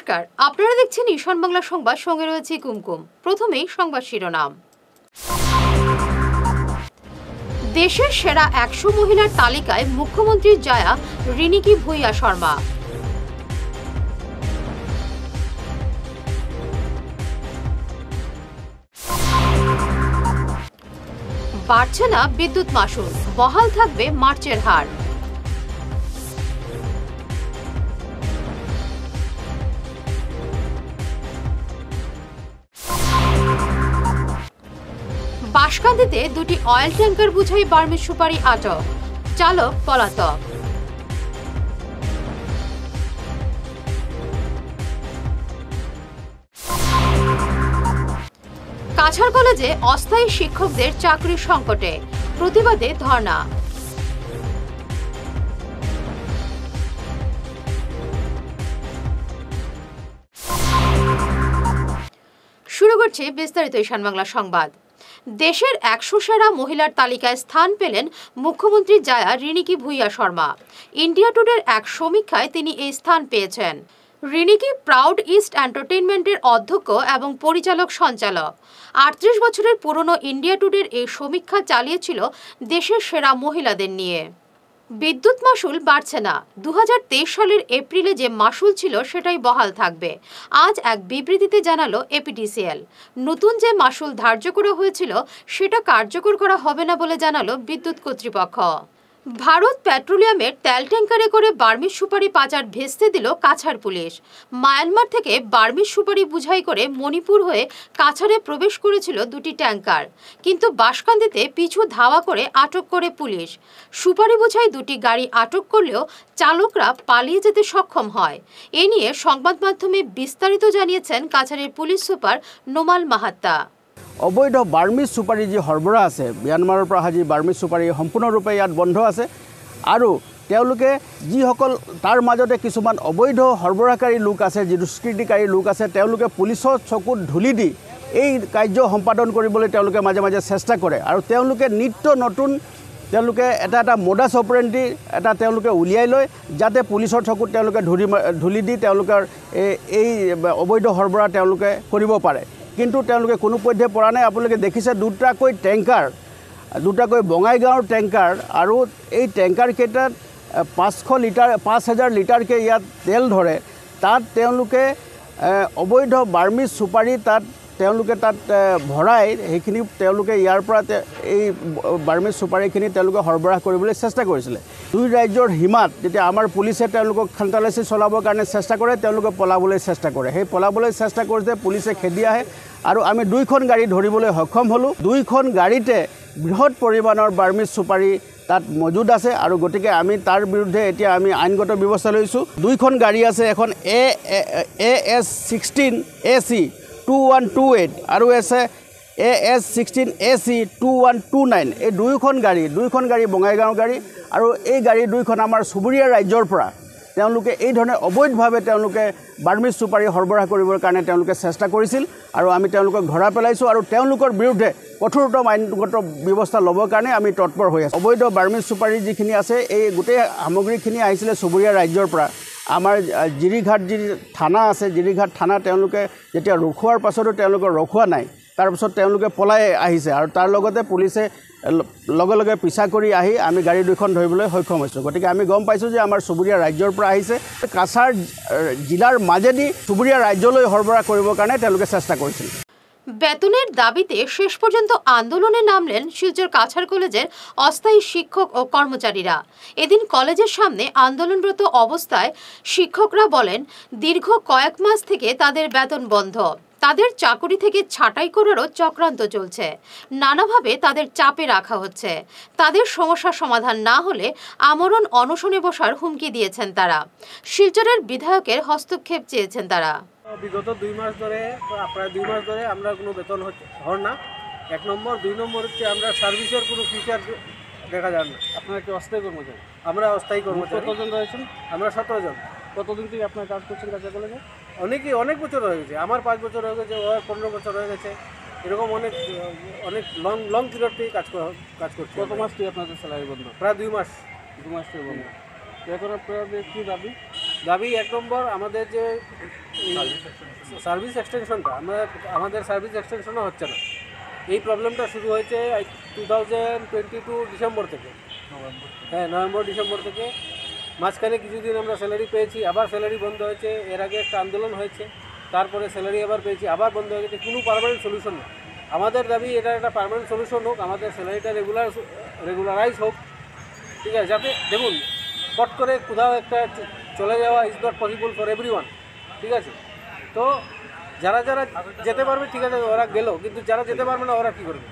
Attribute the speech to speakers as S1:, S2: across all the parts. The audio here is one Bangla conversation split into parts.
S1: নমস্কার, আপনারা দেখছেন ঈশান বাংলা সংবাদ, সঙ্গে রয়েছে কুমকুম। প্রথমেই সংবাদ শিরোনাম। দেশের সেরা 100 মহিলার তালিকায় মুখ্যমন্ত্রীর জায়া রিনিকি ভূঁইয়া শর্মা। বাড়ছে না বিদ্যুৎ মাশুল, বহাল থাকবে মার্চের হার। বাঁশকান্দিতে দুটি অয়েল ট্যাঙ্কার বুঝাই বার্মিজ সুপারি আটক, চালক পলাতক। কাছাড় কলেজে অস্থায়ী শিক্ষকদের চাকরির সংকটে, প্রতিবাদে ধর্ণা। শুরু করছে বিস্তারিত ঈশান বাংলা সংবাদ। দেশের 100 সেরা মহিলার তালিকায় স্থান পেলেন মুখ্যমন্ত্রী জায়া রিনিকি ভূঁইয়া শর্মা। ইন্ডিয়া টুডের এক সমীক্ষায় তিনি এই স্থান পেয়েছেন। রিনিকি প্রাউড ইস্ট এন্টারটেইনমেন্টের অধ্যক্ষ এবং পরিচালক সঞ্চালক। 38 বছরের পুরনো ইন্ডিয়া টুডের এই সমীক্ষা চালিয়েছিল দেশের সেরা মহিলাদের নিয়ে। বিদ্যুৎ মাশুল বাড়ছে না। 2023 সালের এপ্রিলে যে মাশুল ছিল সেটাই বহাল থাকবে। আজ এক বিবৃতিতে জানালো এপিডিসিএল, নতুন যে মাশুল ধার্য করা হয়েছিল সেটা কার্যকর করা হবে না বলে জানালো বিদ্যুৎ কর্তৃপক্ষ। ভারত পেট্রোলিয়ামের তেল ট্যাঙ্কারে করে বার্মিজ সুপারি পাচার ভেস্তে দিল কাছাড় পুলিশ। মায়ানমার থেকে বার্মিজ সুপারি বুঝাই করে মণিপুর হয়ে কাছাড়ে প্রবেশ করেছিল দুটি ট্যাঙ্কার, কিন্তু বাঁশকান্দিতে পিছু ধাওয়া করে আটক করে পুলিশ। সুপারি বুঝাই দুটি গাড়ি আটক করলেও চালকরা পালিয়ে যেতে সক্ষম হয়। এ নিয়ে সংবাদ মাধ্যমে বিস্তারিত জানিয়েছেন কাছাড়ের পুলিশ সুপার নোমাল মাহাত্তা।
S2: অবৈধ বাৰ্মিজ সুপাৰি যি সৰবৰাহ আছে, ম্যানমাৰৰ পৰা অহা যি বাৰ্মিজ সুপাৰি সম্পূৰ্ণৰূপে ইয়াত বন্ধ আছে। আৰু তেওঁলোকে যিসকল তাৰ মাজতে কিছুমান অবৈধ সৰবৰাহকাৰী লোক আছে, যি দুষ্কৃতিকাৰী লোক আছে, তেওঁলোকে পুলিচৰ চকুত ধূলি দি এই কাৰ্য সম্পাদন কৰিবলৈ তেওঁলোকে মাজে মাজে চেষ্টা কৰে। আৰু তেওঁলোকে নিত্য নতুন তেওঁলোকে এটা মোডাছ অপাৰেণ্ডি তেওঁলোকে উলিয়াই লয়, যাতে পুলিচৰ চকুত তেওঁলোকে ধূলি দি তেওঁলোকৰ এই অবৈধ সৰবৰাহ তেওঁলোকে কৰিব পাৰে। কিন্তু তেওঁলোকে কোনো পধ্যে পৰা নাই। আপোনালোকে দেখিছে দুটাকৈ টেংকাৰ, দুটাকৈ বঙাইগাঁৱৰ টেংকাৰ, আৰু এই টেংকাৰকেইটাত 5,000 লিটাৰকৈ ইয়াত তেল ধৰে। তাত তেওঁলোকে অবৈধ বাৰ্মিজ সুপাৰি তাত ভৰাই সেইখিনি তেওঁলোকে ইয়াৰ পৰা এই বাৰ্মিজ সুপাৰিখিনি তেওঁলোকে সৰবৰাহ কৰিবলৈ চেষ্টা কৰিছিলে। দুই ৰাজ্যৰ সীমাত যেতিয়া আমাৰ পুলিচে তেওঁলোকক খানতালাচী চলাবৰ কাৰণে চেষ্টা কৰে, তেওঁলোকে পলাবলৈ চেষ্টা কৰে। সেই পলাবলৈ চেষ্টা কৰোঁতে পুলিচে খেদি আহে আৰু আমি দুইখন গাড়ী ধৰিবলৈ সক্ষম হ'লোঁ। দুইখন গাড়ীতে বৃহৎ পৰিমাণৰ বাৰ্মিজ সুপাৰি তাত মজুদ আছে, আৰু গতিকে আমি তাৰ বিৰুদ্ধে এতিয়া আমি আইনগত ব্যৱস্থা লৈছোঁ। দুইখন গাড়ী আছে, এখন AS16 AC 2128 আৰু আছে AS16 AC 2129। এই দুইখন গাড়ী বঙাইগাঁৱৰ গাড়ী, আৰু এই গাড়ী দুইখন আমাৰ চুবুৰীয়া ৰাজ্যৰ পৰা তেওঁলোকে এই ধৰণে অবৈধভাৱে তেওঁলোকে বাৰ্মিজ সুপাৰি সৰবৰাহ কৰিবৰ কাৰণে তেওঁলোকে চেষ্টা কৰিছিল, আৰু আমি তেওঁলোকক ধৰা পেলাইছোঁ। আৰু তেওঁলোকৰ বিৰুদ্ধে কঠোৰতম আইনগত ব্যৱস্থা ল'বৰ কাৰণে আমি তৎপৰ হৈ আছোঁ। অবৈধ বাৰ্মিজ সুপাৰি যিখিনি আছে, এই গোটেই সামগ্ৰীখিনি আহিছিলে চুবুৰীয়া ৰাজ্যৰ পৰা। আমাৰ জিৰিঘাট যি থানা আছে, জিৰিঘাট থানা তেওঁলোকে যেতিয়া ৰখোৱাৰ পাছতো তেওঁলোকে ৰখোৱা নাই। তাৰপিছত তেওঁলোকে পলাই আহিছে, আৰু তাৰ লগতে পুলিচে লগে লগে পিছা কৰি আহি আমি গাড়ী দুখন ধৰিবলৈ সক্ষম হৈছোঁ। গতিকে আমি গম পাইছোঁ যে আমাৰ চুবুৰীয়া ৰাজ্যৰ পৰা আহিছে। কাছাৰ জিলাৰ মাজেদি চুবুৰীয়া ৰাজ্যলৈ সৰবৰাহ কৰিবৰ কাৰণে তেওঁলোকে চেষ্টা কৰিছিল।
S1: বেতনের দাবিতে শেষ পর্যন্ত আন্দোলনে নামলেন শিলচর কাছাড় কলেজের অস্থায়ী শিক্ষক ও কর্মচারীরা। এদিন কলেজের সামনে আন্দোলনরত অবস্থায় শিক্ষকরা বলেন, দীর্ঘ কয়েক মাস থেকে তাদের বেতন বন্ধ, তাদের চাকরি থেকে ছাঁটাই করারও চক্রান্ত চলছে, নানাভাবে তাদের চাপে রাখা হচ্ছে। তাদের সমস্যা সমাধান না হলে আমরণ অনশনে বসার হুমকি দিয়েছেন তারা। শিলচরের বিধায়কের হস্তক্ষেপ চেয়েছেন তারা।
S3: বিগত 2 মাস ধরে, প্রায় 2 মাস ধরে আমরা কোনো বেতন হর না। 1 নম্বর, 2 নম্বর হচ্ছে আমরা সার্ভিসের কোনো ফিউচার দেখা যায় না।
S4: আপনারা কি অস্থায়ী কর্মচারী?
S3: আমরা অস্থায়ী কর্মচারী।
S4: কতজন রয়েছেন?
S3: আমরা 17 জন।
S4: কতদিন থেকে আপনার কাজ করছেন কাছাড় কলেজে?
S3: অনেক বছর হয়ে গেছে। আমার 5 বছর হয়ে গেছে, ওর 15 বছর হয়ে গেছে। এরকম অনেক লং পিরিয়ড থেকে কাজ করছি।
S4: কত মাস থেকে আপনাদের স্যালারি বন্ধ?
S3: প্রায় 2 মাস।
S4: 2 মাস থেকে বন্ধ। এখন আপনাদের কী দাবি?
S3: দাবি 1 নম্বর আমাদের যে সার্ভিস এক্সটেনশনটা আমাদের সার্ভিস এক্সটেনশনও হচ্ছে না। এই প্রবলেমটা শুরু হয়েছে 2022 ডিসেম্বর থেকে, হ্যাঁ নভেম্বর ডিসেম্বর থেকে। মাঝখানে কিছুদিন আমরা স্যালারি পেয়েছি, আবার স্যালারি বন্ধ হয়েছে। এর আগে একটা আন্দোলন হয়েছে, তারপরে স্যালারি আবার পেয়েছি, আবার বন্ধ হয়ে গেছে। কোনো পার্মানেন্ট সলিউশন নেই। আমাদের দাবি এটা একটা পার্মানেন্ট সলিউশন হোক, আমাদের স্যালারিটা রেগুলারাইজ হোক, ঠিক আছে। যাতে দেখুন পট করে কোথাও একটা চলে যাওয়া is not possible for everyone, ঠিক আছে। তো যারা যারা যেতে পারবে ঠিক আছে ওরা গেল, কিন্তু যারা যেতে পারবে না ওরা কী করবে?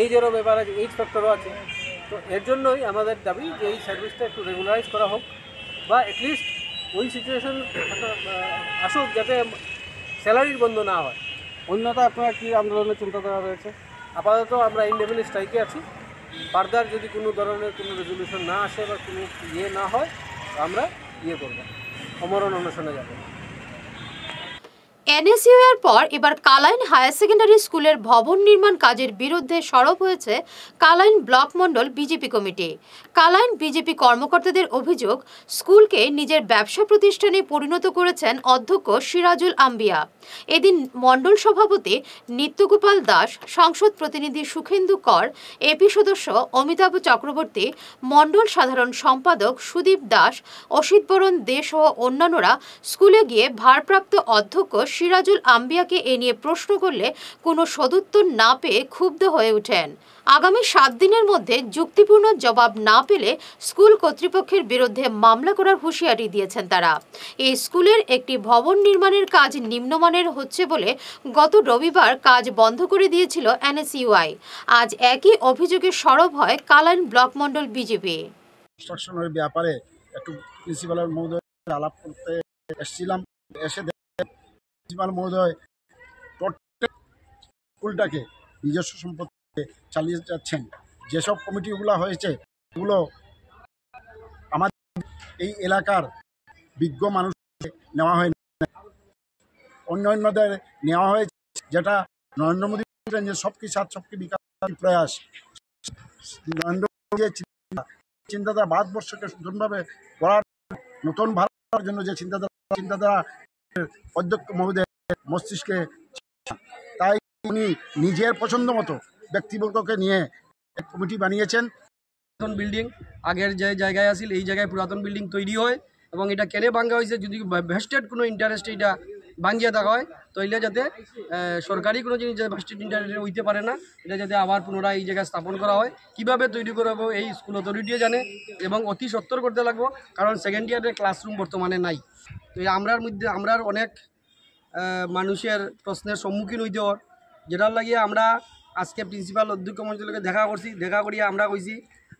S3: এই যেরও ব্যাপার আছে, এইজ ফ্যাক্টরও আছে। তো এর জন্যই আমাদের দাবি যে এই সার্ভিসটা একটু রেগুলারাইজ করা হোক, বা অ্যাটলিস্ট ওই সিচুয়েশন আসুক যাতে স্যালারির বন্ধ না হয়।
S4: অন্যতা আপনার কি আন্দোলনের চিন্তাধারা রয়েছে?
S3: আপাতত আমরা ইনডেফিনিট স্ট্রাইকে আছি। ফার্দার যদি কোনো ধরনের কোনো রেজলিউশন না আসে বা কোনো না হয়, আমরা করব, অমরণ অনশনে যাব।
S1: এনএসইউ এর পর এবার কালাইন হায়ার সেকেন্ডারি স্কুলের ভবন নির্মাণ কাজের বিরুদ্ধে সরব হয়েছে কালাইন ব্লক মণ্ডল বিজেপি কমিটি। কালাইন বিজেপি কর্মকর্তাদের অভিযোগ, স্কুলকে নিজের ব্যবসা প্রতিষ্ঠানে পরিণত করেছেন অধ্যক্ষ সিরাজুল আম্বিয়া। এদিন মণ্ডল সভাপতি নিত্যগোপাল দাস, সংসদ প্রতিনিধি সুখেন্দু কর, এপি সদস্য অমিতাভ চক্রবর্তী, মণ্ডল সাধারণ সম্পাদক সুদীপ দাস, অসিত বরণ দে সহ অন্যান্যরা স্কুলে গিয়ে ভারপ্রাপ্ত অধ্যক্ষ সিরাজুল আম্বিয়াকে এ নিয়ে প্রশ্ন করলে কোনো সদুত্তর না পেয়ে ক্ষুব্ধ হয়ে ওঠেন। আগামী 7 দিনের মধ্যে যুক্তিপূর্ণ জবাব না পেলে স্কুল কর্তৃপক্ষের বিরুদ্ধে মামলা করার হুঁশিয়ারি দিয়েছেন তারা। এই স্কুলের একটি ভবন নির্মাণের কাজ নিম্নমানের হচ্ছে বলে গত রবিবার কাজ বন্ধ করে দিয়েছিল এনএসইউআই। আজ একই অভিযোগে সরব হয় কালাইন ব্লক মণ্ডল বিজেপি।
S5: কনস্ট্রাকশনের ব্যাপারে একটু প্রিন্সিপালের মহোদয় আলাপ করতে এসেছিলাম। এসে প্রিন্সিপাল মহোদয় প্রত্যেক স্কুলটাকে নিজস্ব সম্পত্তিতে চালিয়ে যাচ্ছেন। যেসব কমিটিগুলো হয়েছে এগুলো আমাদের এই এলাকার বিজ্ঞ মানুষকে নেওয়া হয় না, অন্যান্যদের নেওয়া হয়েছে, যেটা নরেন্দ্র মোদী যে সবকি সাথ সবকি বিকাশ প্রয়াস। নরেন্দ্র মোদী চিন্তাধারা ভারতবর্ষকে সুন্দরভাবে গড়ার, নতুন ভারতের জন্য যে চিন্তাধারা অধ্যক্ষ মহোদয় মস্তিষ্কে, তাই উনি নিজের পছন্দ মতো ব্যক্তিবর্গকে নিয়ে এক কমিটি বানিয়েছেন।
S6: পুরাতন বিল্ডিং আগের যে জায়গায় আছিল এই জায়গায় পুরাতন বিল্ডিং তৈরি হয়, এবং এটা কেনে ভাঙ্গা হয়েছে, যদি ভেস্টেড কোনো ইন্টারেস্টে এটা ভাঙ্গিয়ে দেওয়া হয় তাহলে যাতে সরকারি কোনো জিনিস ভেস্টেড ইন্টারেস্টে হইতে পারে না, এটা যাতে আবার পুনরায় এই জায়গায় স্থাপন করা হয়। কীভাবে তৈরি করাবো এই স্কুল অথরিটিও জানে, এবং অতি সত্তর করতে লাগবো, কারণ সেকেন্ড ইয়ারের ক্লাসরুম বর্তমানে নাই। তো আমরার অনেক মানুষের প্রশ্নের সম্মুখীন হইতে হওয়ার, যেটার লাগিয়ে আমরা আজকে প্রিন্সিপাল অধ্যক্ষ মহোদয়কে দেখা করিয়া আমরা কইছি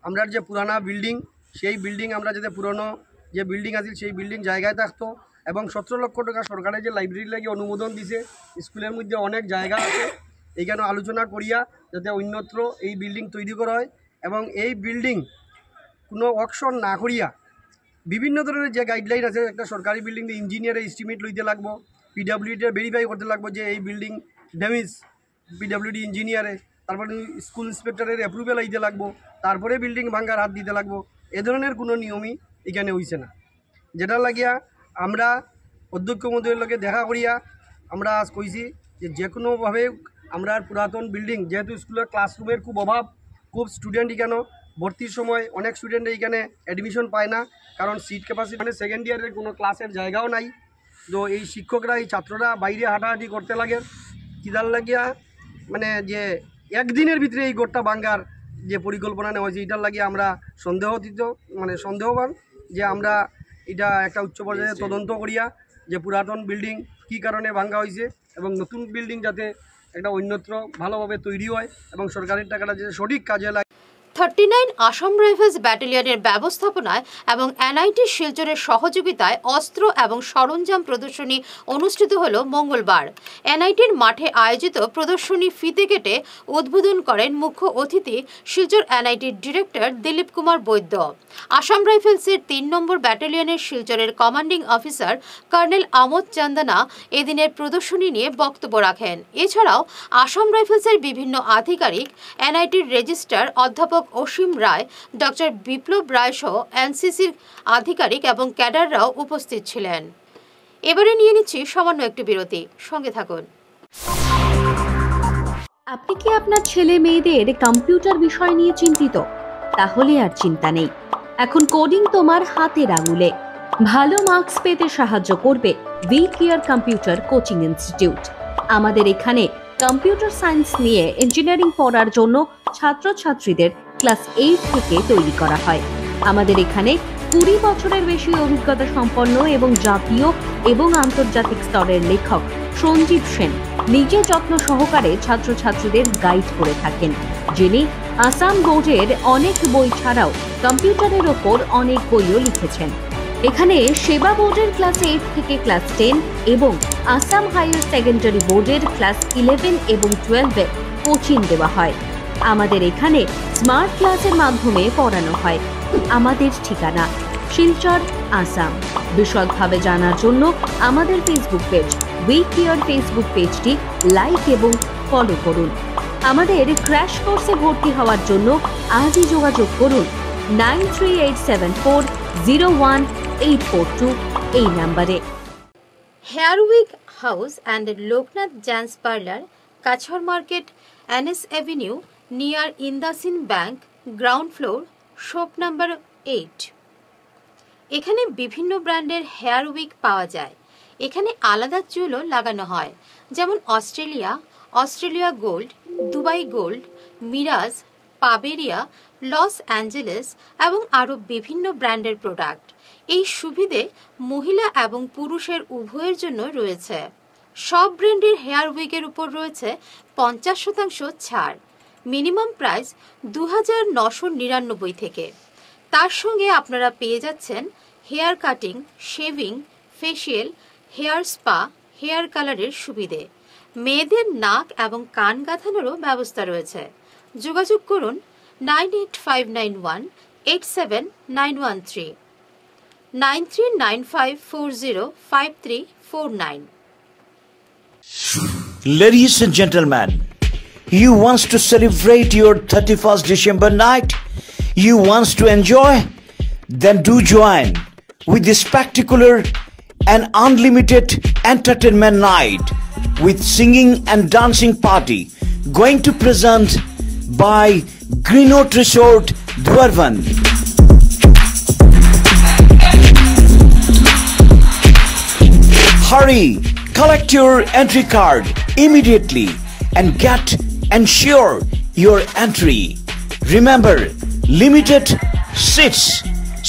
S6: আমরার যে পুরানা বিল্ডিং, সেই বিল্ডিং আমরা যাতে পুরনো যে বিল্ডিং আছে সেই বিল্ডিং জায়গায় থাকতো, এবং 17 লক্ষ টাকা সরকারের যে লাইব্রেরি লাগে অনুমোদন দিছে, স্কুলের মধ্যে অনেক জায়গা আছে, এইখানে আলোচনা করিয়া যাতে অন্যত্র এই বিল্ডিং তৈরি করা হয়, এবং এই বিল্ডিং কোনো অকশন না করিয়া বিভিন্ন ধরনের যে গাইডলাইন আছে, একটা সরকারি বিল্ডিং ইঞ্জিনিয়ারের এস্টিমেট লইতে লাগবো, পিডাব্লিউডিতে ভেরিফাই করতে লাগবো যে এই বিল্ডিং ড্যামেজ, পিডাব্লিউডি ইঞ্জিনিয়ারে, তারপরে স্কুল ইন্সপেক্টরের অ্যাপ্রুভেল আইতে লাগবো, তারপরে বিল্ডিং ভাঙ্গার হাত দিতে লাগবো। এ ধরনের কোনো নিয়মই এখানে হইছে না, যেটা লাগিয়া আমরা অধ্যক্ষ মহোদয়ের লগে দেখা করিয়া আমরা আজ কইছি যে কোনোভাবে আমরা পুরাতন বিল্ডিং, যেহেতু স্কুলের ক্লাসরুমের খুব অভাব, খুব স্টুডেন্ট এখানে ভর্তির সময় অনেক স্টুডেন্ট এখানে অ্যাডমিশন পায় না, কারণ সিট ক্যাপাসিটি মানে সেকেন্ড ইয়ারের কোনো ক্লাসের জায়গাও নাই। তো এই শিক্ষকরা এই ছাত্ররা বাইরে হাঁটাহাঁটি করতে লাগে, কিদার লাগিয়া মানে যে একদিনের ভিতরে এই গোটটা ভাঙ্গার যে পরিকল্পনা নেওয়া হয়েছে, এটার লাগিয়ে আমরা সন্দেহবান যে আমরা এটা একটা উচ্চ পর্যায়ে তদন্ত করিয়া যে পুরাতন বিল্ডিং কী কারণে ভাঙ্গা হয়েছে, এবং নতুন বিল্ডিং যাতে একটা অন্যত্র ভালোভাবে তৈরি হয় এবং সরকারের টাকাটা যে সঠিক কাজে লাগে।
S1: 39 আসাম রাইফেলস ব্যাটালিয়নের ব্যবস্থাপনায় এবং এনআইটি শিলচরের সহযোগিতায় অস্ত্র এবং সরঞ্জাম প্রদর্শনী অনুষ্ঠিত হল মঙ্গলবার। এনআইটির মাঠে আয়োজিত প্রদর্শনী ফিতে কেটে উদ্বোধন করেন মুখ্য অতিথি শিলচর এনআইটির ডিরেক্টর দিলীপ কুমার বৈদ্য। আসাম রাইফেলসের 3 নম্বর ব্যাটালিয়নের শিলচরের কমান্ডিং অফিসার কর্নেল আমোদ চন্দনা এদিনের প্রদর্শনী নিয়ে বক্তব্য রাখেন। এছাড়াও আসাম রাইফেলসের বিভিন্ন আধিকারিক, এনআইটির রেজিস্ট্রার অধ্যাপক অধ্যাপক অসীম রায়, ডক্টর বিপ্লব রায় সহ এনসিসির আধিকারিক এবং ক্যাডাররাও উপস্থিত ছিলেন। এবারে নিয়ে নিচ্ছি সামান্য একটু বিরতি, সঙ্গে থাকুন।
S7: আপনি কি আপনার ছেলে মেয়েদের কম্পিউটার বিষয় নিয়ে চিন্তিত? তাহলে আর চিন্তা নেই, এখন কোডিং তোমার হাতের আঙুলে। ভালো মার্কস পেতে সাহায্য করবে we care computer coaching institute. আমাদের এখানে কম্পিউটার সায়েন্স নিয়ে ইঞ্জিনিয়ারিং পড়ার জন্য ছাত্রছাত্রীদের ক্লাস 8 থেকে তৈরি করা হয়। আমাদের এখানে 20 বছরের বেশি অভিজ্ঞতা সম্পন্ন এবং জাতীয় এবং আন্তর্জাতিক স্তরের লেখক সঞ্জীব সেন নিজে যত্ন সহকারে ছাত্রছাত্রীদের গাইড করে থাকেন, যিনি আসাম বোর্ডের অনেক বই ছাড়াও কম্পিউটারের ওপর অনেক বইও লিখেছেন। এখানে সেবা বোর্ডের ক্লাস 8 থেকে ক্লাস 10 এবং আসাম হায়ার সেকেন্ডারি বোর্ডের ক্লাস 11 এবং 12-এ কোচিং দেওয়া হয়। আমাদের এখানে স্মার্ট ক্লাসের মাধ্যমে পড়ানো হয়। আমাদের ঠিকানা শিলচর, আসাম। বিশদভাবে জানার জন্য আমাদের Facebook page we care Facebook পেজটি লাইক এবং ফলো করুন। আমাদের ক্র্যাশ কোর্সে ভর্তি হওয়ার জন্য আজই যোগাযোগ করুন 9387401842 এই নম্বরে।
S1: Hair wig house and Loknath gents parlour, কাছর market, NS avenue, near IndusInd bank, ground floor, shop number 8। এখানে বিভিন্ন ব্র্যান্ডের হেয়ার উইক পাওয়া যায়। এখানে আলাদা চুলও লাগানো হয়, যেমন অস্ট্রেলিয়া গোল্ড, দুবাই গোল্ড, মিরাজ, পাবেরিয়া, লস অ্যাঞ্জেলেস এবং আরও বিভিন্ন ব্র্যান্ডের প্রোডাক্ট। এই সুবিধে মহিলা এবং পুরুষের উভয়ের জন্য রয়েছে। সব ব্র্যান্ডের হেয়ার উইকের উপর রয়েছে 50% ছাড়। মিনিমাম প্রাইস 2999 থেকে। তার সঙ্গে আপনারা পেয়ে যাচ্ছেন hair cutting, shaving, facial, hair spa, hair কালারের সুবিধে। মেয়েদের নাক এবং কান গাঁথানোরও ব্যবস্থা রয়েছে। যোগাযোগ করুন 9859187913, 9395405349।
S8: Ladies and gentlemen, you want to celebrate your 31st December night? You want to enjoy? Then do join with this spectacular and unlimited entertainment night with singing and dancing party going to present by Greenwood Resort, Dwarvan. Hurry, collect your entry card immediately and ensure your entry. Remember, limited seats.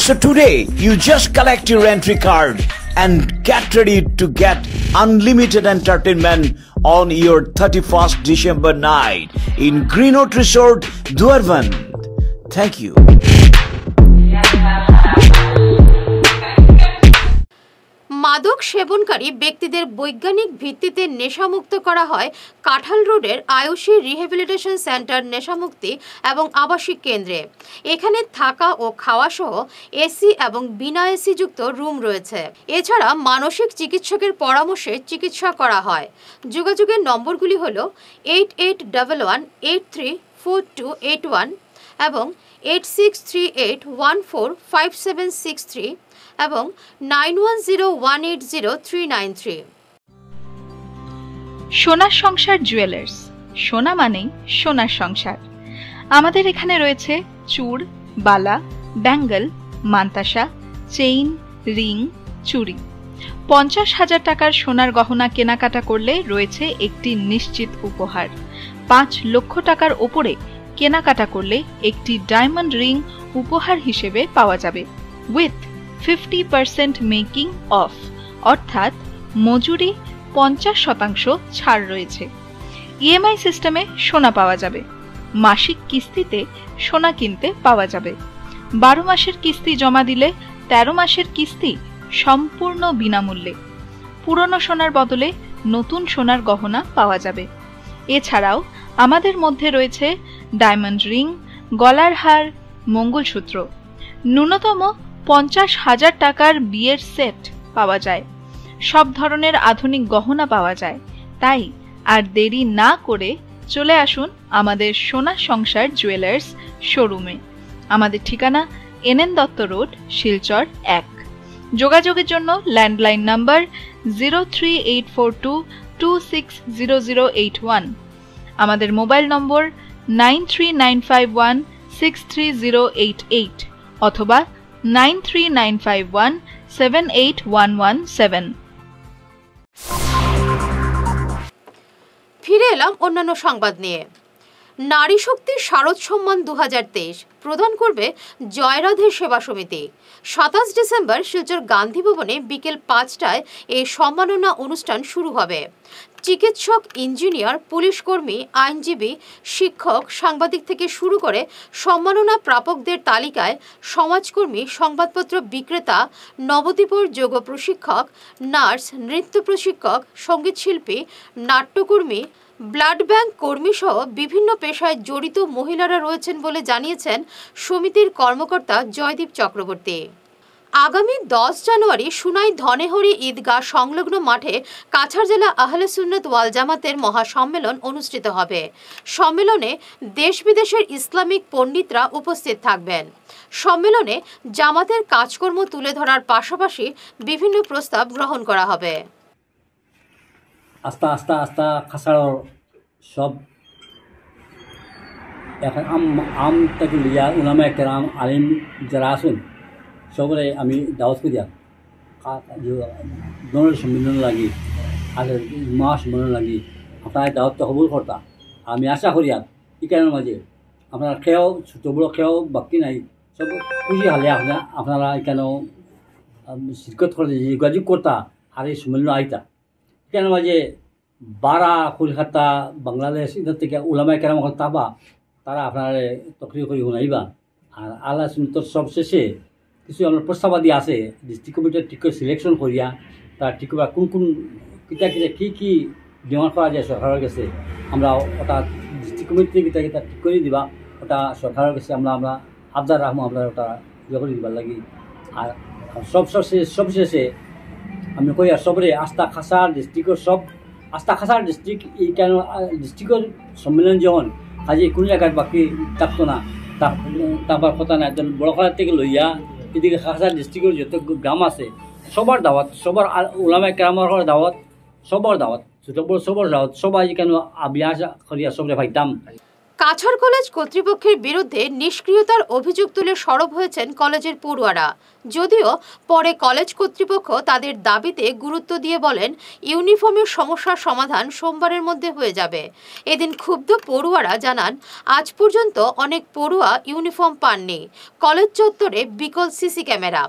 S8: So today, you just collect your entry card and get ready to get unlimited entertainment on your 31st December night in Greenwood Resort, Dwarvan. Thank you.
S1: মাদক সেবনকারী ব্যক্তিদের বৈজ্ঞানিক ভিত্তিতে নেশামুক্ত করা হয় কাঁঠাল রোডের আয়ুষী রিহ্যাবিলিটেশন সেন্টার নেশামুক্তি এবং আবাসিক কেন্দ্রে। এখানে থাকা ও খাওয়া সহ এসি এবং বিনা এসি যুক্ত রুম রয়েছে। এছাড়া মানসিক চিকিৎসকের পরামর্শে চিকিৎসা করা হয়। যোগাযোগের নম্বরগুলি হল 8811834281 এবং 8638145763 এবং 9101803993।
S9: সোনার সংসার জুয়েলার্স, সোনা মানেই সোনার সংসার। আমাদের এখানে রয়েছে চূড়, বালা, ব্যাঙ্গল, মান্তাসা, চেইন, রিং, চুড়ি। 50,000 টাকার সোনার গহনা কেনাকাটা করলে রয়েছে একটি নিশ্চিত উপহার। 5 লক্ষ টাকার ওপরে কেনাকাটা করলে একটি ডায়মন্ড রিং উপহার হিসেবে পাওয়া যাবে উইথ 50% মেকিং অফ, অর্থাৎ মজুরি 50% ছাড় রয়েছে। ইএমআই সিস্টেমে সোনা পাওয়া যাবে। মাসিক কিস্তিতে সোনা কিনতে পাওয়া যাবে। 12 মাসের কিস্তি জমা দিলে 13 মাসের কিস্তি সম্পূর্ণ বিনামূল্যে। পুরনো সোনার বদলে নতুন সোনার গহনা পাওয়া যাবে। এছাড়াও আমাদের মধ্যে রয়েছে ডায়মন্ড রিং, গলার হার, মঙ্গলসূত্র। ন্যূনতম 50,000 টাকার বিয়ের সেট পাওয়া যায়। সব ধরনের আধুনিক গহনা পাওয়া যায়। তাই আর দেরি না করে চলে আসুন আমাদের সোনার সংসার জুয়েলার্স শোরুমে। আমাদের ঠিকানা NN দত্ত রোড, শিলচর 1। যোগাযোগের জন্য ল্যান্ডলাইন নাম্বার 03842260081, আমাদের মোবাইল নম্বর 9395163088 অথবা 9395178117।
S1: ফিরে এলাম অন্যান্য সংবাদ নিয়ে। নারী শক্তির শারদ সম্মান 2023 প্রদান করবে জয়রাধে সেবা সমিতি। 27 ডিসেম্বর শিলচর গান্ধী ভবনে বিকেল 5টায় এই সম্মাননা অনুষ্ঠান শুরু হবে। চিকিৎসক, ইঞ্জিনিয়ার, পুলিশ কর্মী, আইনজীবী, শিক্ষক, সাংবাদিক থেকে শুরু করে সম্মাননা প্রাপকদের তালিকায় সমাজকর্মী, সংবাদপত্র বিক্রেতা, নবদ্বীপের যোগ প্রশিক্ষক, নার্স, নৃত্য প্রশিক্ষক, সঙ্গীতশিল্পী, নাট্যকর্মী, ব্লাড ব্যাংক কর্মী সহ বিভিন্ন পেশায় জড়িত মহিলারা রয়েছেন বলে জানিয়েছেন সমিতির কর্মকর্তা জয়দীপ চক্রবর্তী। আগামী 10 জানুয়ারি সুনাই ধনেহরি ঈদগাহ সংলগ্ন মাঠে কাছাড় জেলা আহলে সুন্নাত ওয়াল জামাতের মহাসম্মেলন অনুষ্ঠিত হবে। সম্মেলনে দেশ বিদেশের ইসলামিক পণ্ডিতরা উপস্থিত থাকবেন। সম্মেলনে জামাতের কাজকর্ম তুলে ধরার পাশাপাশি বিভিন্ন প্রস্তাব গ্রহণ করা হবে।
S10: আস্তা আস্তা আস্তা খাসাড়র সব এখন আম থেকে লিয়া উলামা কেরাম আলিম যারা আসুন সবরে আমি দাওয়াত করিয়া দনের সম্মিলন লাগি আর মাস সম্মিলন লাগি আপনার দাওয়াতটা কবুল করতা। আমি আশা করিয়া ইকানের মাঝে আপনার খেয়েও ছোটো বড়ো খেয়েও বাকি নাই সব খুশি হলে আপনারা এখানেও শিরকত করতে যোগাযোগ করতা আর এই সম্মিলন আইতা। এখানের মাঝে বারা, কলকাতা, বাংলাদেশ এদের থেকে উলামায়ে কেরাম তাবা তারা আপনার তকরির করে শুনাইবা। আর আল্লাহ সুন্নতর সব শেষে কিছু আমার প্রস্তাবাদি আছে ডিস্ট্রিক্ট কমিটির ঠিক করে সিলেকশন করিয়া তার ঠিক করে কোন কোন কিতা কিতা কী ডিমান্ড করা যায় সরকারের কাছে আমরা ওটা ডিস্ট্রিক্ট কমিটি কিতা কিতা ঠিক করে দিবা ওটা সরকারের কাছে আমরা আবদার রাখবো আমরা ওটা ইয়ে করে দিবার লাগি। আর সব শেষে আমি কই আর সবরে আস্থা খাসার ডিস্ট্রিক্টর সব আস্থা খাসার ডিস্ট্রিক্ট এই কেন ডিস্ট্রিক্টের সম্মেলন যখন কাজে কোন জায়গায় বাকি থাকতো না তারপর কথা না একজন বড় খালার থেকে লইয়া এদিকে খাসার ডিস্ট্রিক্টের যত গ্রাম আছে সবার দাওয়াত, সবার উলামায়ে কেরামের দাওয়াত, সবার দাওয়াত, ছোট বড় সবার দাওয়াত, সবাই কেন আবিয়াস করিয়া সবরে ভাইতাম।
S1: কাছাড় কলেজ কর্তৃপক্ষের বিরুদ্ধে নিষ্ক্রিয়তার অভিযোগ তুলে সরব হয়েছেন কলেজের পড়ুয়ারা। যদিও পরে কলেজ কর্তৃপক্ষ তাদের দাবিতে গুরুত্ব দিয়ে বলেন ইউনিফর্মের সমস্যার সমাধান সোমবারের মধ্যে হয়ে যাবে। এদিন ক্ষুব্ধ পড়ুয়ারা জানান আজ পর্যন্ত অনেক পড়ুয়া ইউনিফর্ম পাননি। কলেজ চত্বরে বিকল সিসি ক্যামেরা।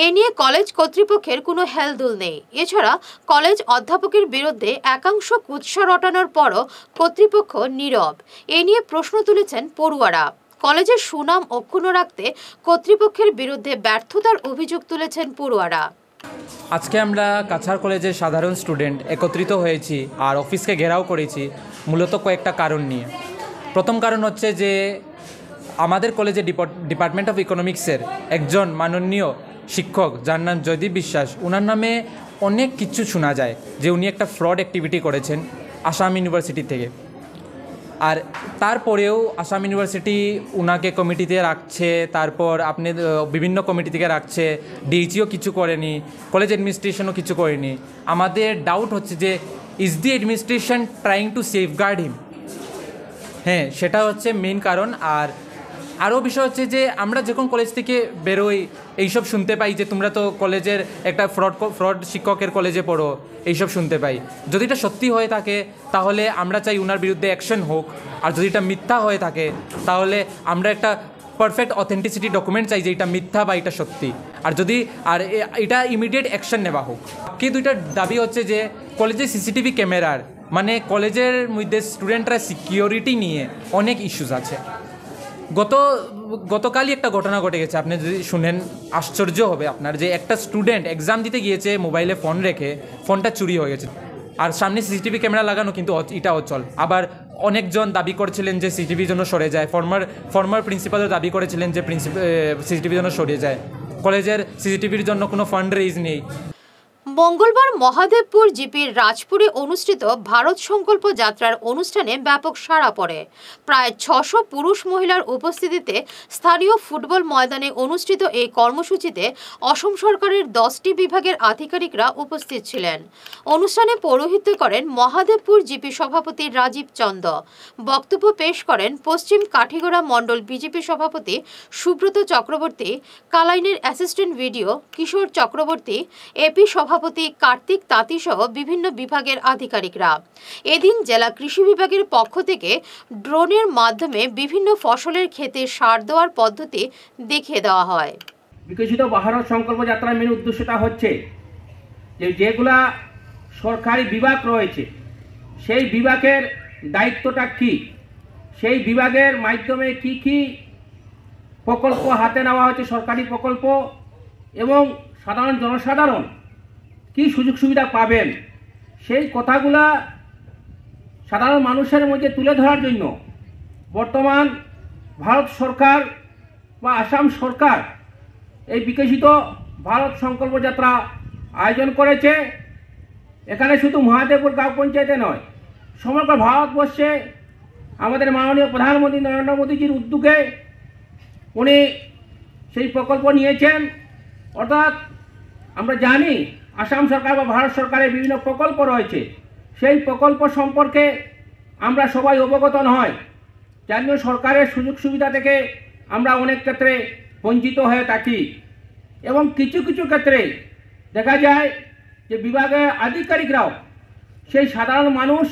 S1: এ নিয়ে কলেজ কর্তৃপক্ষের কোনো হেলদোল নেই। এছাড়া কলেজ অধ্যাপকের বিরুদ্ধে একাংশ কুৎসা রটানোর পরও কর্তৃপক্ষ নীরব। এ নিয়ে প্রশ্ন তুলেছেন পড়ুয়ারা। কলেজের সুনাম অক্ষুণ্ণ রাখতে কর্তৃপক্ষের বিরুদ্ধে ব্যর্থতার অভিযোগ তুলেছেন পড়ুয়ারা।
S11: আজকে আমরা কাছাড় কলেজের সাধারণ স্টুডেন্ট একত্রিত হয়েছি আর অফিসকে ঘেরাও করেছি মূলত কয়েকটা কারণ নিয়ে। প্রথম কারণ হচ্ছে যে আমাদের কলেজে ডিপার্টমেন্ট অফ ইকোনমিক্সের একজন মাননীয় শিক্ষক যার নাম জয়দীপ বিশ্বাস, ওনার নামে অনেক কিছু শোনা যায় যে উনি একটা ফ্রড অ্যাক্টিভিটি করেছেন আসাম ইউনিভার্সিটি থেকে। আর তারপরেও আসাম ইউনিভার্সিটি ওনাকে কমিটিতে রাখছে, তারপর আপনি বিভিন্ন কমিটি থেকে রাখছে, ডিএইচিও কিছু করেনি, কলেজ অ্যাডমিনিস্ট্রেশনও কিছু করেনি। আমাদের ডাউট হচ্ছে যে is the administration trying to safeguard him? হ্যাঁ, সেটা হচ্ছে মেইন কারণ। আর আরও বিষয় হচ্ছে যে আমরা যখন কলেজ থেকে বেরোই এইসব শুনতে পাই যে তোমরা তো কলেজের একটা ফ্রড শিক্ষকের কলেজে পড়ো, এইসব শুনতে পাই। যদি এটা সত্যি হয়ে থাকে তাহলে আমরা চাই ওনার বিরুদ্ধে অ্যাকশন হোক, আর যদি এটা মিথ্যা হয়ে থাকে তাহলে আমরা একটা পারফেক্ট অথেন্টিসিটি ডকুমেন্ট চাই যে এটা মিথ্যা বা এটা সত্যি, আর এটা ইমিডিয়েট অ্যাকশন নেওয়া হোক। কি দুইটা দাবি হচ্ছে যে কলেজে সিসিটিভি ক্যামেরার মানে কলেজের মধ্যে স্টুডেন্টরা সিকিউরিটি নিয়ে অনেক ইস্যুস আছে। গতকালই একটা ঘটনা ঘটে গেছে, আপনি যদি শুনেন আশ্চর্য হবে আপনার, যে একটা স্টুডেন্ট এক্সাম দিতে গিয়েছে, মোবাইলে ফোন রেখে ফোনটা চুরি হয়ে গেছে। আর সামনে সিসিটিভি ক্যামেরা লাগানো, কিন্তু এটা অচল। আবার অনেকজন দাবি করেছিলেন যে সিসিটিভির জন্য সরে যায়। ফর্মার প্রিন্সিপালও দাবি করেছিলেন যে সিসিটিভির জন্য সরে যায়। কলেজের সিসিটিভির জন্য কোনো ফান্ড রেইজ নেই।
S1: মঙ্গলবার মহাদেবপুর জিপির রাজপুরে অনুষ্ঠিত ভারত সংকল্প যাত্রার অনুষ্ঠানে ব্যাপক সাড়া পড়ে। প্রায় 600 পুরুষ মহিলার উপস্থিতিতে স্থানীয় ফুটবল ময়দানে অনুষ্ঠিত এই কর্মসূচিতে অসম সরকারের 10টি বিভাগের আধিকারিকরা উপস্থিত ছিলেন। অনুষ্ঠানে পৌরোহিত্য করেন মহাদেবপুর জিপি সভাপতি রাজীব চন্দ। বক্তব্য পেশ করেন পশ্চিম কাঠিগড়া মণ্ডল বিজেপি সভাপতি সুব্রত চক্রবর্তী, কালাইনের অ্যাসিস্ট্যান্ট ভিডিও কিশোর চক্রবর্তী, এপি সভাপতি কার্তিক তাঁতি সহ বিভিন্ন বিভাগের আধিকারিকরা। এদিন জেলা কৃষি বিভাগের পক্ষ থেকে ড্রোনের মাধ্যমে বিভিন্ন ফসলের ক্ষেতে সার দেওয়ার পদ্ধতি দেখিয়ে দেওয়া হয়।
S12: বিকশিত ভারত সংকল্প যাত্রার মেন উদ্দেশ্যটা হচ্ছে যে যেগুলা সরকারি বিভাগ রয়েছে সেই বিভাগের দায়িত্বটা কি, সেই বিভাগের মাধ্যমে কি কি প্রকল্প হাতে নেওয়া হচ্ছে সরকারি প্রকল্প, এবং সাধারণ জনসাধারণ কি সুযোগ সুবিধা পাবেন, সেই কথাগুলা সাধারণ মানুষের মধ্যে তুলে ধরার জন্য বর্তমান ভারত সরকার বা আসাম সরকার এই বিকশিত ভারত সংকল্প যাত্রা আয়োজন করেছে। এখানে শুধু মহাদেবপুর গ্রাম পঞ্চায়েতে নয়, সমগ্র ভারতবর্ষে আমাদের মাননীয় প্রধানমন্ত্রী নরেন্দ্র মোদীজির উদ্যোগে উনি সেই প্রকল্প নিয়েছেন। অর্থাৎ আমরা জানি আসাম সরকার বা ভারত সরকারের বিভিন্ন প্রকল্প রয়েছে, সেই প্রকল্প সম্পর্কে আমরা সবাই অবগত নয়, যার জন্য সরকারের সুযোগ সুবিধা থেকে আমরা অনেক ক্ষেত্রে বঞ্চিত হয়ে থাকি। এবং কিছু কিছু ক্ষেত্রে দেখা যায় যে বিভাগের আধিকারিকরাও সেই সাধারণ মানুষ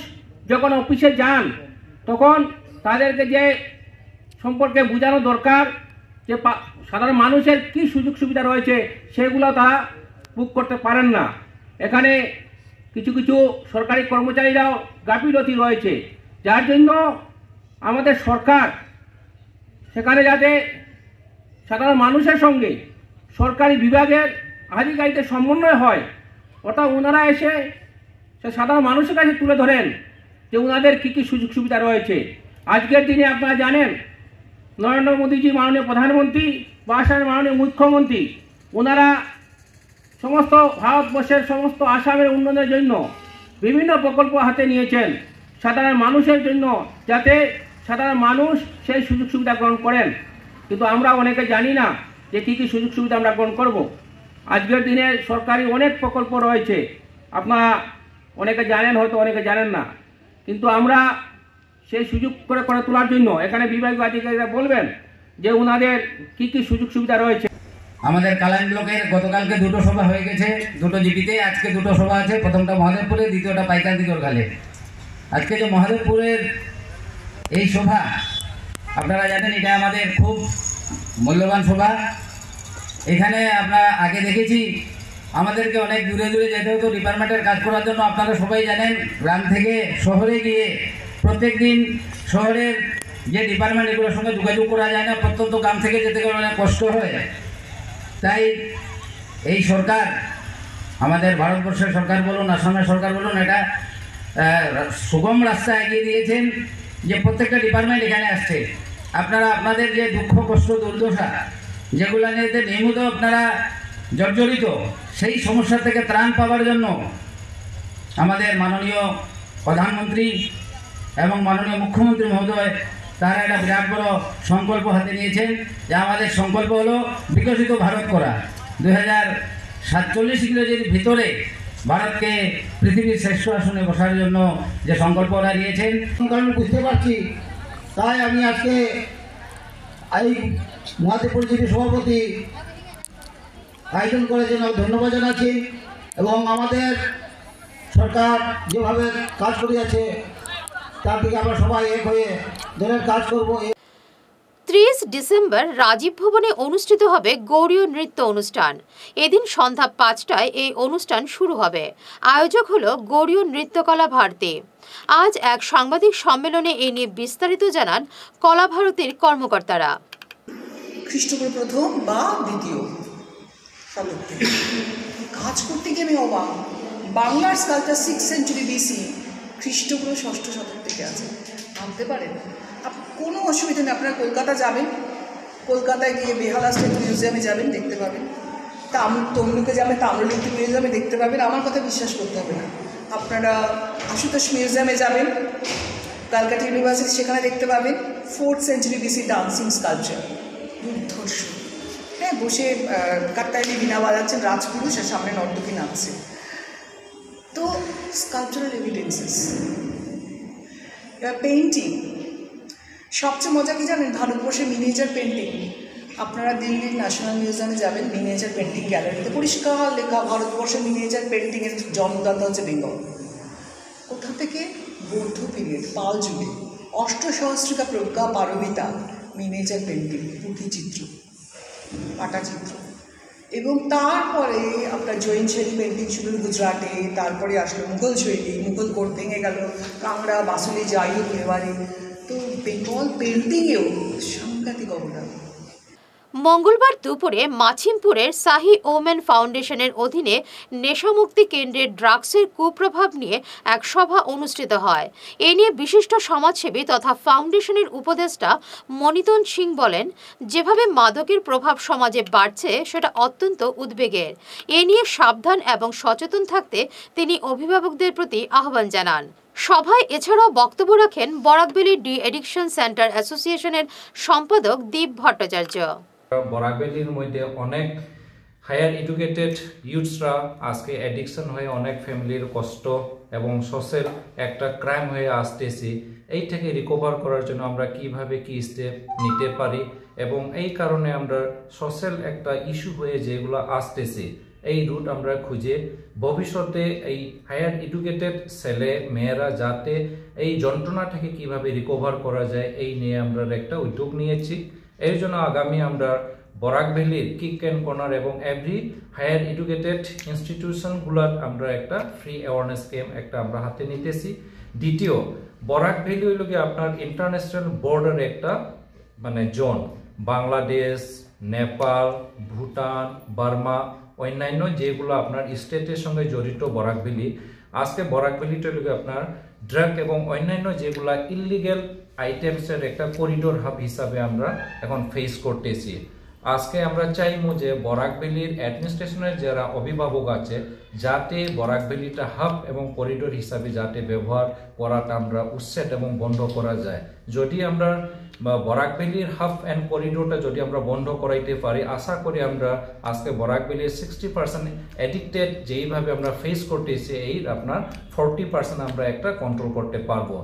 S12: যখন অফিসে যান তখন তাদেরকে যে সম্পর্কে বোঝানো দরকার যে সাধারণ মানুষের কি সুযোগ সুবিধা রয়েছে সেগুলো তারা বুক করতে পারেন না। এখানে কিছু কিছু সরকারি কর্মচারীরাও গাফিলতি রয়েছে, যার জন্য আমাদের সরকার সেখানে যাতে সাধারণ মানুষের সঙ্গে সরকারি বিভাগের আধিকারিকদের সমন্বয় হয়, অর্থাৎ ওনারা এসে সাধারণ মানুষের কাছে তুলে ধরেন যে ওনাদের কী কী সুযোগ সুবিধা রয়েছে। আজকের দিনে আপনারা জানেন নরেন্দ্র মোদীজি মাননীয় প্রধানমন্ত্রী বা আসামের মাননীয় মুখ্যমন্ত্রী ওনারা সমস্ত ভারতবর্ষের সমস্ত আসামের উন্নয়নের জন্য বিভিন্ন প্রকল্প হাতে নিয়েছেন সাধারণ মানুষের জন্য, যাতে সাধারণ মানুষ সেই সুযোগ সুবিধা গ্রহণ করেন। কিন্তু আমরা অনেকে জানি না যে কী কী সুযোগ সুবিধা আমরা গ্রহণ করব। আজকের দিনে সরকারি অনেক প্রকল্প রয়েছে, আপনারা অনেকে জানেন, হয়তো অনেকে জানেন না, কিন্তু আমরা সেই সুযোগ করে তোলার জন্য এখানে বিভাগীয় আধিকারিকরা বলবেন যে ওনাদের কী কী সুযোগ সুবিধা রয়েছে।
S13: আমাদের কালাইন ব্লকের গতকালকে 2টো সভা হয়ে গেছে, 2টো জিপিতে, আজকে 2টো সভা আছে, প্রথমটা মহাদেবপুরে, দ্বিতীয়টা পাইকার দিগর খালে। আজকে যে মহাদেবপুরের এই সভা আপনারা জানেন এটা আমাদের খুব মূল্যবান সভা। এখানে আমরা আগে দেখেছি আমাদেরকে অনেক দূরে দূরে যেতে হতো ডিপার্টমেন্টের কাজ করার জন্য। আপনারা সবাই জানেন গ্রাম থেকে শহরে গিয়ে প্রত্যেক দিন শহরের যে ডিপার্টমেন্ট এগুলোর সঙ্গে যোগাযোগ করা যায় না, প্রত্যন্ত গ্রাম থেকে যেতে গেলে অনেক কষ্ট হয়। তাই এই সরকার, আমাদের ভারতবর্ষের সরকার বলুন, আসামের সরকার বলুন, এটা সুগম রাস্তা এগিয়ে দিয়েছেন যে প্রত্যেকটা ডিপার্টমেন্ট এখানে আসছে। আপনারা আপনাদের যে দুঃখ কষ্ট দুর্দশা যেগুলো নিয়ে নিয়মিত আপনারা জর্জরিত, সেই সমস্যা থেকে ত্রাণ পাওয়ার জন্য আমাদের মাননীয় প্রধানমন্ত্রী এবং মাননীয় মুখ্যমন্ত্রী মহোদয় তারা একটা বিরাট বড় সংকল্প হাতে নিয়েছেন যে আমাদের সংকল্প হলো বিকশিত ভারত করা। 2047 ইংরেজির ভিতরে ভারতকে পৃথিবীর শ্রেষ্ঠ আসনে বসার জন্য যে সংকল্প ওরা নিয়েছেন,
S14: কারণ বুঝতে পারছি, তাই আমি আজকে এই মহাদেবপুর জিপি সভাপতি আয়োজন করার জন্য ধন্যবাদ জানাচ্ছি। এবং আমাদের সরকার যেভাবে কাজ করে যাচ্ছে তার দিকে আমরা সবাই এক হয়ে দলের কাজ করব।
S1: 30 ডিসেম্বর রাজীব ভবনে অনুষ্ঠিত হবে গৌড়ীয় নৃত্য অনুষ্ঠান। এদিন সন্ধ্যা 5টায় এই অনুষ্ঠান শুরু হবে। আয়োজক হলো গৌড়ীয় নৃত্যকলা ভারতী। আজ এক সাংবাদিক সম্মেলনে এই নিয়ে বিস্তারিত জানান কলা ভারতীর কর্মকর্তারা।
S15: খ্রিস্টপূর্ব প্রথম বা দ্বিতীয় শতাব্দী কাজ করতে গিয়ে আমি অবাক। বাংলার স্কাল্পচার 6th সেঞ্চুরি বিসি, খ্রিস্টপূর্ব 6ষ্ঠ শতক থেকে আছে। ভাবতে পারেন, কোনো অসুবিধা নেই। আপনারা কলকাতা যাবেন, কলকাতায় গিয়ে বেহালা স্টেট মিউজিয়ামে যাবেন, দেখতে পাবেন তমলুকে যাবেন তাম্রলিপ্তি মিউজিয়ামে দেখতে পাবেন, আমার কথা বিশ্বাস করতে হবে না। আপনারা আশুতোষ মিউজিয়ামে যাবেন, ক্যালকাটা ইউনিভার্সিটি, সেখানে দেখতে পাবেন 4th century BC dancing sculpture, দুর্ধর্ষ। হ্যাঁ, বসে কাকতালি বীণা বাজাচ্ছেন রাজপুরুষ, আর সামনে নর্তকী নাচছে। তো স্কাল্পচারাল এভিডেন্সেস। এবার পেইন্টিং, সবচেয়ে মজা কি জানেন? ভারতবর্ষের মিনিয়েচার পেন্টিং। আপনারা দিল্লির ন্যাশনাল মিউজিয়ামে যাবেন, মিনিয়েচার পেন্টিং গ্যালারিতে পরিষ্কার লেখা ভারতবর্ষের মিনিয়েচার পেন্টিংয়ের জন্মদাতা হচ্ছে বেঙ্গল। কোথা থেকে? বৌদ্ধ পিরিয়ড, পাল যুগে, অষ্টসহস্রিকা প্রজ্ঞা পারমিতা, মিনিয়েচার পেন্টিং, পুঁথিচিত্র, পাটাচিত্র। এবং তারপরে আপনার জৈন শৈলী পেন্টিং শুরু গুজরাটে, তারপরে আসলো মুঘল শৈলী, মুঘল কোট ভেঙে গেল, কাংড়া, বাসুলি, জাইউক, মেওয়ারি। তো বেঙ্গল পেন্টিংয়েও সাংঘাতিক অবদান।
S1: মঙ্গলবার দুপুরে মাছিমপুরের শাহী ওমেন ফাউন্ডেশনের অধীনে নেশামুক্তি কেন্দ্রের ড্রাগসের কুপ্রভাব নিয়ে এক সভা অনুষ্ঠিত হয়। এ নিয়ে বিশিষ্ট সমাজসেবী তথা ফাউন্ডেশনের উপদেষ্টা মনিতন সিং বলেন, যেভাবে মাদকের প্রভাব সমাজে বাড়ছে সেটা অত্যন্ত উদ্বেগের। এ নিয়ে সাবধান এবং সচেতন থাকতে তিনি অভিভাবকদের প্রতি আহ্বান জানান। সভায় এছাড়াও বক্তব্য রাখেন বরাকভ্যালি ডি এডিকশন সেন্টার অ্যাসোসিয়েশনের সম্পাদক দীপ ভট্টাচার্য।
S16: বরাকভ্যালির মধ্যে অনেক হায়ার এডুকেটেড ইউথসরা আজকে অ্যাডিকশন হয়ে অনেক ফ্যামিলির কষ্ট এবং সোশ্যাল একটা ক্রাইম হয়ে আসতেছি। এই থেকে রিকভার করার জন্য আমরা কিভাবে কি স্টেপ নিতে পারি, এবং এই কারণে আমরা সোশ্যাল একটা ইস্যু হয়ে যেগুলো আসতেছি, এই রুট আমরা খুঁজে ভবিষ্যতে এই হায়ার এডুকেটেড ছেলে মেয়েরা যাতে এই যন্ত্রণা থেকে কিভাবে রিকভার করা যায়, এই নিয়ে আমরা একটা উদ্যোগ নিয়েছি। এর জন্য আগামী আমরা বরাকভ্যালির কিক অ্যান্ড কর্নার এবং এভরি হায়ার এডুকেটেড ইনস্টিটিউশনগুলোর আমরা একটা ফ্রি অ্যাওয়ারনেস ক্যাম্প একটা আমরা হাতে নিতেছি। দ্বিতীয়, বরাকভ্যালি হইল কি আপনার ইন্টারন্যাশনাল বর্ডার একটা জোন, বাংলাদেশ, নেপাল, ভুটান, বার্মা, অন্যান্য যেগুলো আপনার স্টেটের সঙ্গে জড়িত বরাকভ্যালি। আজকে বরাকভ্যালিটা হইল আপনার ড্রাগ এবং অন্যান্য যেগুলা ইলিগেল আইটেমসের একটা করিডোর হাব হিসাবে আমরা এখন ফেস করতেছি। আজকে আমরা চাইবো যে বরাকভ্যালির অ্যাডমিনিস্ট্রেশনের যারা অভিভাবক আছে যাতে বরাকভ্যালিটা হাব এবং করিডোর হিসাবে যাতে ব্যবহার করাটা আমরা উচ্ছেদ এবং বন্ধ করা যায়। যদি আমরা বরাকভ্যালির হাব অ্যান্ড করিডোরটা যদি আমরা বন্ধ করাইতে পারি, আশা করি আমরা আজকে বরাকভ্যালির 60% অ্যাডিক্টেড যেইভাবে আমরা ফেস করতেছি, এই আপনার 40% আমরা একটা কন্ট্রোল করতে পারবো।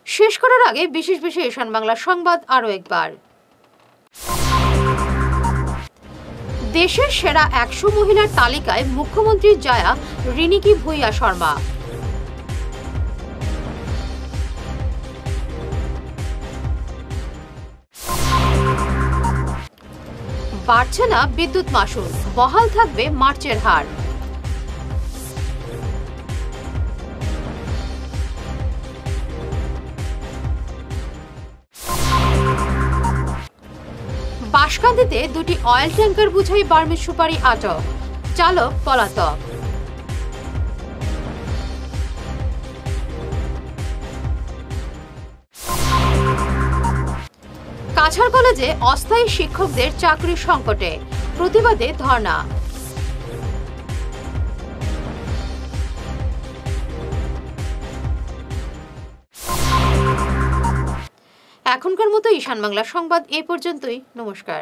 S1: শেষ করার আগে বিশেষ ঈশান বাংলা সংবাদ আরও একবার। দেশের সেরা 100 মহিলার তালিকায় মুখ্যমন্ত্রী জায়া রিনিকি ভুইয়া শর্মা। বাড়ছে না বিদ্যুৎ মাশুল, বহাল থাকবে মার্চের হার। বাঁশকান্দিতে দুটি অয়েল ট্যাঙ্কার বোঝাই বার্মিজ সুপারি আটক, চালক পলাতক। কাছাড় কলেজে অস্থায়ী শিক্ষকদের চাকরির সংকটে, প্রতিবাদে ধর্ণা। এখনকার মতো ঈশান বাংলা সংবাদ এই পর্যন্তই। নমস্কার।